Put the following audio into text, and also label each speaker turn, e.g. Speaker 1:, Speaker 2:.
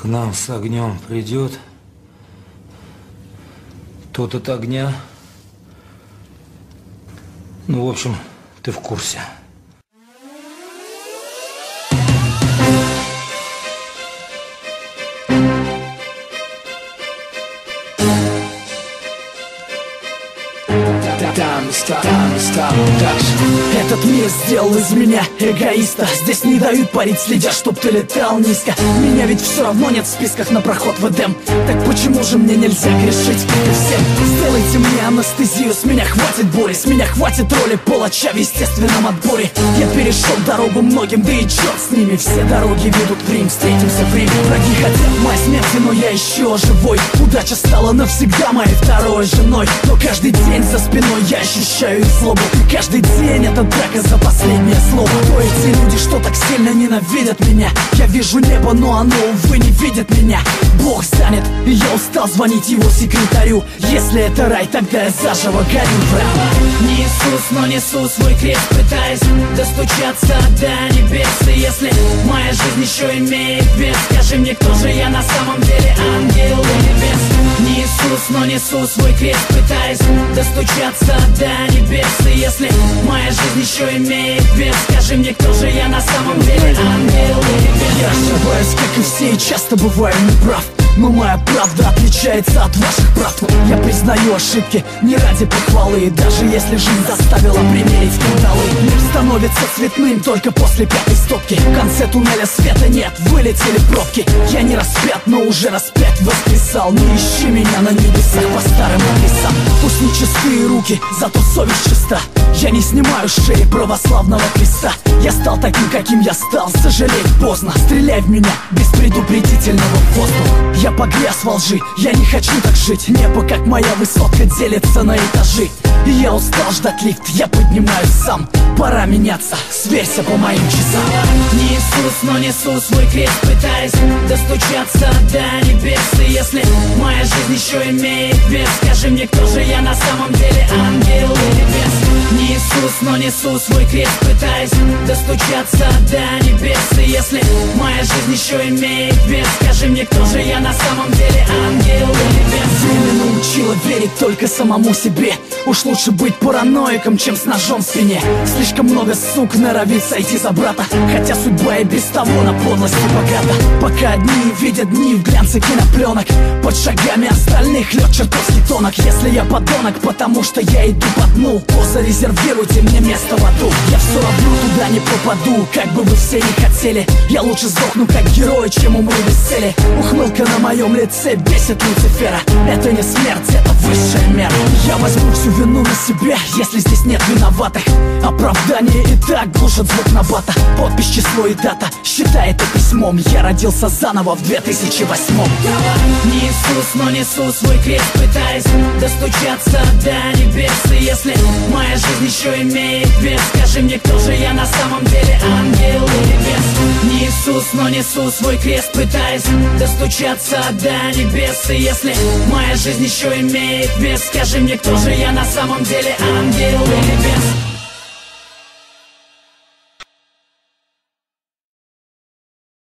Speaker 1: к нам с огнем придет, тот от огня. Ну, в общем, ты в курсе.
Speaker 2: Этот мир сделал из меня эгоиста. Здесь не дают парить, следя, чтоб ты летал низко. Меня ведь все равно нет в списках на проход в Эдем. Так почему же мне нельзя грешить всем? Сделайте мне анестезию, с меня хватит боли, с меня хватит роли палача в естественном отборе. Я перешел дорогу многим, да и черт с ними. Все дороги ведут в Рим, встретимся в Риме. Враги хотят моей смерти, но я еще живой. Удача стала навсегда моей второй женой. Но каждый день за спиной я ощущаю их злобу. Каждый день это драка за последнее слово. То эти люди, что так сильно ненавидят меня. Я вижу небо, но оно, увы, не видит меня. Бог занят, и я устал звонить его секретарю. Если это рай, тогда я заживо горю. Не Иисус, но несу свой крест, пытаясь достучаться до небес. И если моя жизнь еще имеет вес, скажи мне, кто же я на самом деле, ангел или бес? Не Иисус, но несу свой крест, пытаясь достучаться до небес. И если моя жизнь еще имеет вес, скажи мне, кто же я на самом деле, ангел или бес? Я ошибаюсь, как и все, и часто бываю неправ. Но моя правда отличается от ваших правд. Я признаю ошибки не ради похвалы. И даже если жизнь заставила примерить кандалы, мир становится цветным только после пятой стопки. В конце туннеля света нет, вылетели пробки. Я не распят, но уже распять воскресал. Не ищи меня на небесах по старым адресам. Пусть не чистые руки, зато совесть чиста. Я не снимаю с шеи православного креста. Я стал таким, каким я стал, сожалеть поздно. Стреляй в меня без предупредительного воздуха. Я погряз во лжи, я не хочу так жить. Небо, как моя высотка, делится на этажи. И я устал ждать лифт, я поднимаюсь сам. Пора меняться, сверься по моим часам. Не Иисус, но несу свой крест, пытаясь достучаться до небес. И если моя жизнь еще имеет вес, скажи мне, кто же я на самом деле, ангел или бес? Не Иисус, но несу свой крест, пытаясь достучаться до небес. И если моя жизнь еще имеет вес, скажи мне, кто же я на самом деле, ангел или бес? Время научило верить только самому себе. Уж лучше быть параноиком, чем с ножом в спине. Слишком много сук норовит сойти за брата, хотя судьба и без того на подлости богата. Пока одни видят дни в глянце кинопленок, под шагами остальных лед чертовски тонок. Если я подонок, потому что я иду по дну, то зарезервируйте мне место в аду. Я все равно туда не попаду, как бы вы все не хотели. Я лучше сдохну как герой, чем умру без цели. Ухмылка на моем лице бесит Люцифера. Это не смерть, это высшая мера. Я возьму всю вину на себя, если здесь нет виноватых. Оправдание и так глушит звук набата. Подпись, число и дата, считай это письмом. Я родился заново в 2008. Не Иисус, но несу свой крест, пытаясь достучаться до небес. И если моя жизнь еще имеет вес, скажи мне, кто же я на самом деле, ангел или бес? Не Иисус, но несу свой крест, пытаясь достучаться до небес. И если моя жизнь еще имеет вес, скажи мне, кто же я на самом деле, ангел или бес?